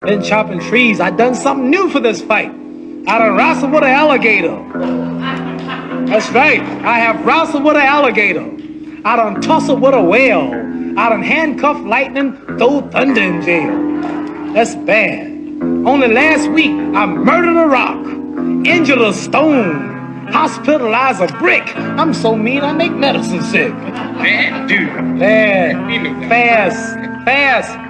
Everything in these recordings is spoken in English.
Been chopping trees. I done something new for this fight. I done wrestled with an alligator. That's right. I have wrestled with an alligator. I done tussled with a whale. I done handcuffed lightning, throw thunder in jail. That's bad. Only last week, I murdered a rock, injured a stone, hospitalized a brick. I'm so mean, I make medicine sick. Bad dude. Bad. Fast.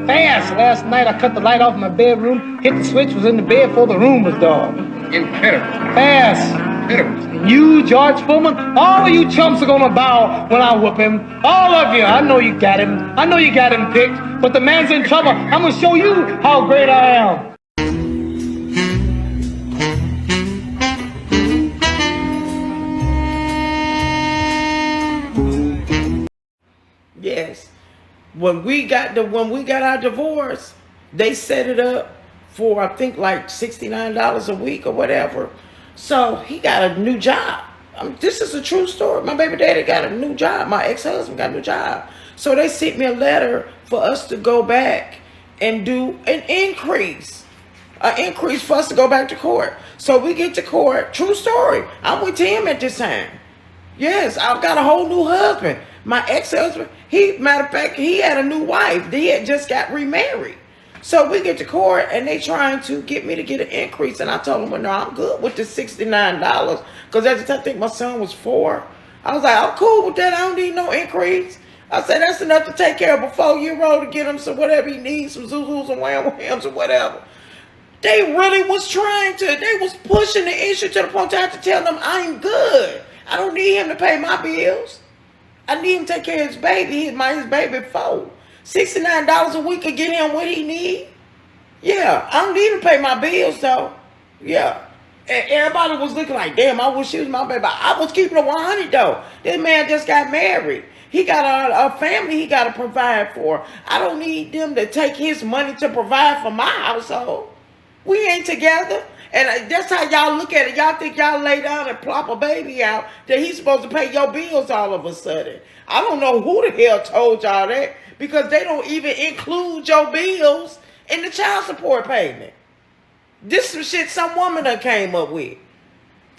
Last night, I cut the light off in my bedroom, hit the switch, was in the bed before the room was dark. Incredible. Fast. Incredible. You, George Foreman, all of you chumps are gonna bow when I whoop him. All of you. I know you got him. I know you got him picked, but the man's in trouble. I'm gonna show you how great I am. Yes. When we got our divorce, they set it up for I think like $69 a week or whatever. So he got a new job. This is a true story. My baby daddy got a new job. My ex-husband got a new job. So they sent me a letter for us to go back and do an increase for us to go back to court. So we get to court. True story. I went to him at this time. Yes, I've got a whole new husband. My ex-husband, matter of fact, he had a new wife. They had just got remarried. So we get to court and they trying to get me to get an increase. And I told them, well, no, I'm good with the $69. Because at the time, I think my son was 4. I was like, I'm cool with that. I don't need no increase. I said, that's enough to take care of a 4-year-old to get him some whatever he needs, some Zuzus and Wham-Whams or whatever. They really was they was pushing the issue to the point I had to tell them I'm good. I don't need him to pay my bills. I need him to take care of his baby. His baby 4. $69 a week to get him what he need. Yeah, I don't need him to pay my bills though. Yeah. And everybody was looking like, damn, I wish she was my baby. I was keeping it 100 though. This man just got married. He got a family he got to provide for. I don't need them to take his money to provide for my household. We ain't together. And that's how y'all look at it. Y'all think y'all lay down and plop a baby out that he's supposed to pay your bills all of a sudden. I don't know who the hell told y'all that because they don't even include your bills in the child support payment. This some shit some woman done came up with.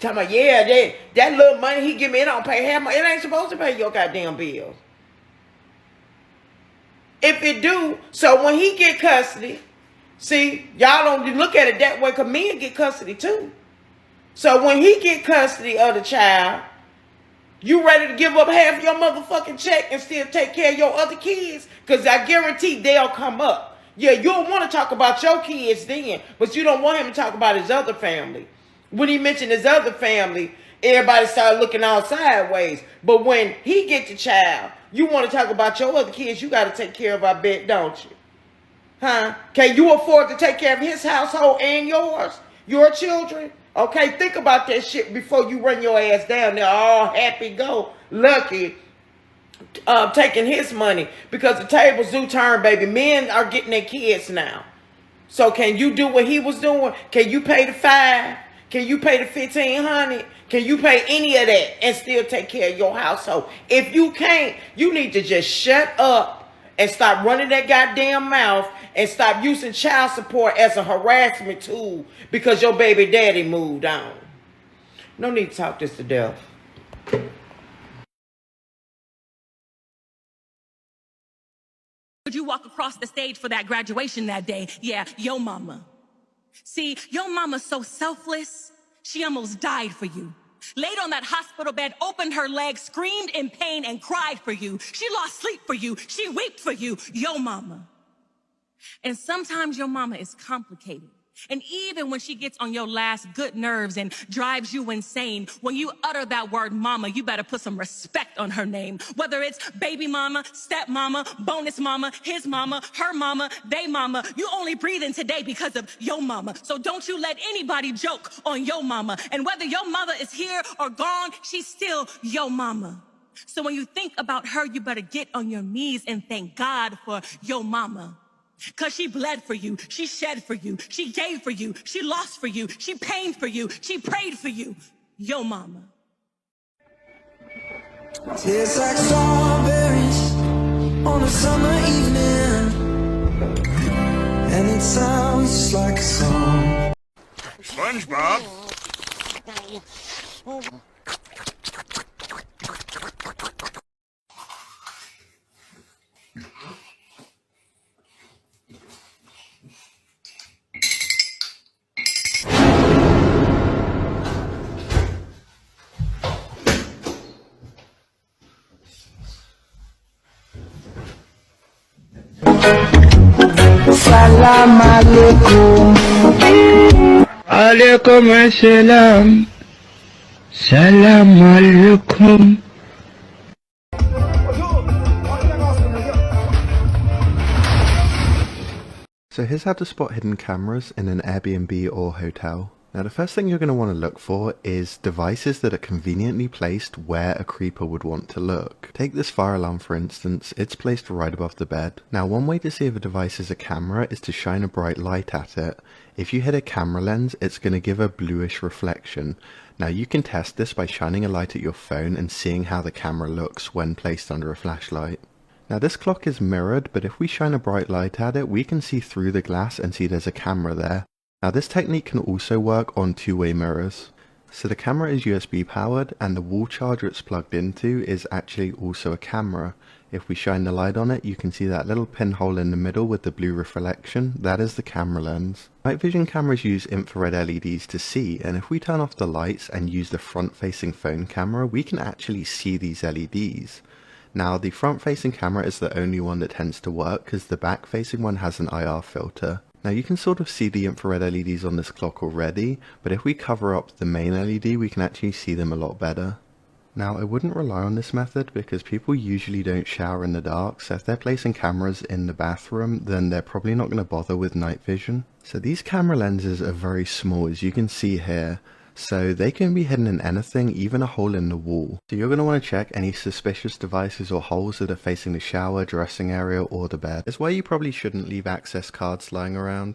Talking about, yeah, that little money he give me, it don't pay half my, it ain't supposed to pay your goddamn bills. If it do, so when he get custody, see, y'all don't look at it that way because men get custody too. So when he get custody of the child, you ready to give up half your motherfucking check and still take care of your other kids? Because I guarantee they'll come up. Yeah, you'll want to talk about your kids then, but you don't want him to talk about his other family. When he mentioned his other family, everybody started looking all sideways. But when he get the child, you want to talk about your other kids, you got to take care of, I bet, don't you? Huh? Can you afford to take care of his household and yours? Your children? Okay, think about that shit before you run your ass down there all happy go lucky taking his money because the tables do turn, baby. Men are getting their kids now. So can you do what he was doing? Can you pay the $5? Can you pay the $1,500? Can you pay any of that and still take care of your household? If you can't, you need to just shut up and stop running that goddamn mouth and stop using child support as a harassment tool because your baby daddy moved on. No need to talk this to death. Would you walk across the stage for that graduation that day? Yeah, your mama. See, your mama's so selfless, she almost died for you. Laid on that hospital bed, opened her legs, screamed in pain, and cried for you. She lost sleep for you. She wept for you, your mama. And sometimes your mama is complicated. And even when she gets on your last good nerves and drives you insane, when you utter that word mama, you better put some respect on her name. Whether it's baby mama, step mama, bonus mama, his mama, her mama, they mama, you only breathing today because of your mama. So don't you let anybody joke on your mama. And whether your mother is here or gone, she's still your mama. So when you think about her, you better get on your knees and thank God for your mama. Because she bled for you, she shed for you, she gave for you, she lost for you, she pained for you, she prayed for you. Yo mama. Tastes like strawberries on a summer evening, and it sounds just like a song. SpongeBob. Salam alaikum. Alaikum assalam. Salam alaikum. So here's how to spot hidden cameras in an Airbnb or hotel. Now the first thing you're going to want to look for is devices that are conveniently placed where a creeper would want to look. Take this fire alarm for instance, it's placed right above the bed. Now one way to see if a device is a camera is to shine a bright light at it. If you hit a camera lens, it's going to give a bluish reflection. Now you can test this by shining a light at your phone and seeing how the camera looks when placed under a flashlight. Now this clock is mirrored, but if we shine a bright light at it, we can see through the glass and see there's a camera there. Now this technique can also work on two-way mirrors. So the camera is USB powered and the wall charger it's plugged into is actually also a camera. If we shine the light on it, you can see that little pinhole in the middle with the blue reflection. That is the camera lens. Night vision cameras use infrared LEDs to see, and if we turn off the lights and use the front-facing phone camera, we can actually see these LEDs. Now the front-facing camera is the only one that tends to work because the back-facing one has an IR filter. Now you can sort of see the infrared LEDs on this clock already, but if we cover up the main LED we can actually see them a lot better. Now I wouldn't rely on this method because people usually don't shower in the dark, so if they're placing cameras in the bathroom then they're probably not going to bother with night vision. So these camera lenses are very small, as you can see here, so they can be hidden in anything, even a hole in the wall. So you're going to want to check any suspicious devices or holes that are facing the shower, dressing area or the bed. It's why you probably shouldn't leave access cards lying around.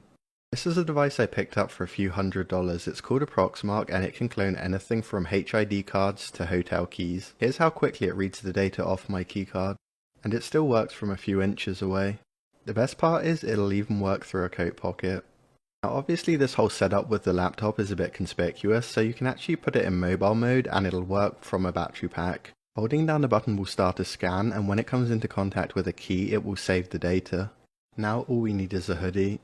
This is a device I picked up for a few $100s. It's called a Proxmark and it can clone anything from HID cards to hotel keys. Here's how quickly it reads the data off my keycard. And it still works from a few inches away. The best part is it'll even work through a coat pocket. Now obviously this whole setup with the laptop is a bit conspicuous, so you can actually put it in mobile mode and it'll work from a battery pack. Holding down the button will start a scan, and when it comes into contact with a key it will save the data. Now all we need is a hoodie.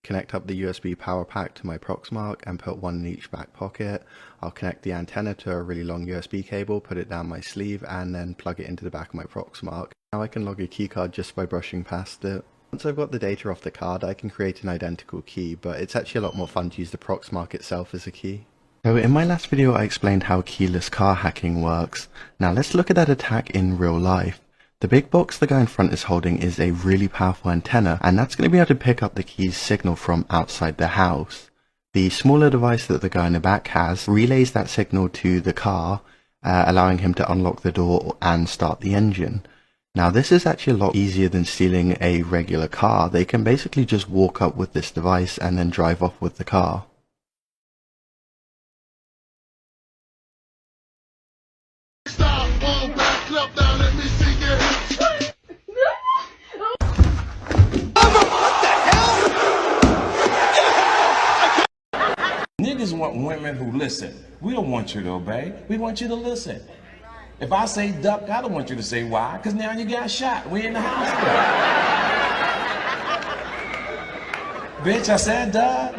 Connect up the USB power pack to my Proxmark and put one in each back pocket. I'll connect the antenna to a really long USB cable, put it down my sleeve and then plug it into the back of my Proxmark. Now I can log a keycard just by brushing past it. Once I've got the data off the card, I can create an identical key, but it's actually a lot more fun to use the Proxmark itself as a key. So in my last video I explained how keyless car hacking works. Now let's look at that attack in real life. The big box the guy in front is holding is a really powerful antenna, and that's going to be able to pick up the key's signal from outside the house. The smaller device that the guy in the back has relays that signal to the car, allowing him to unlock the door and start the engine. Now this is actually a lot easier than stealing a regular car. They can basically just walk up with this device and then drive off with the car. Niggas want women who listen. We don't want you to obey. We want you to listen. If I say duck, I don't want you to say why, because now you got shot. We in the hospital. Bitch, I said duck.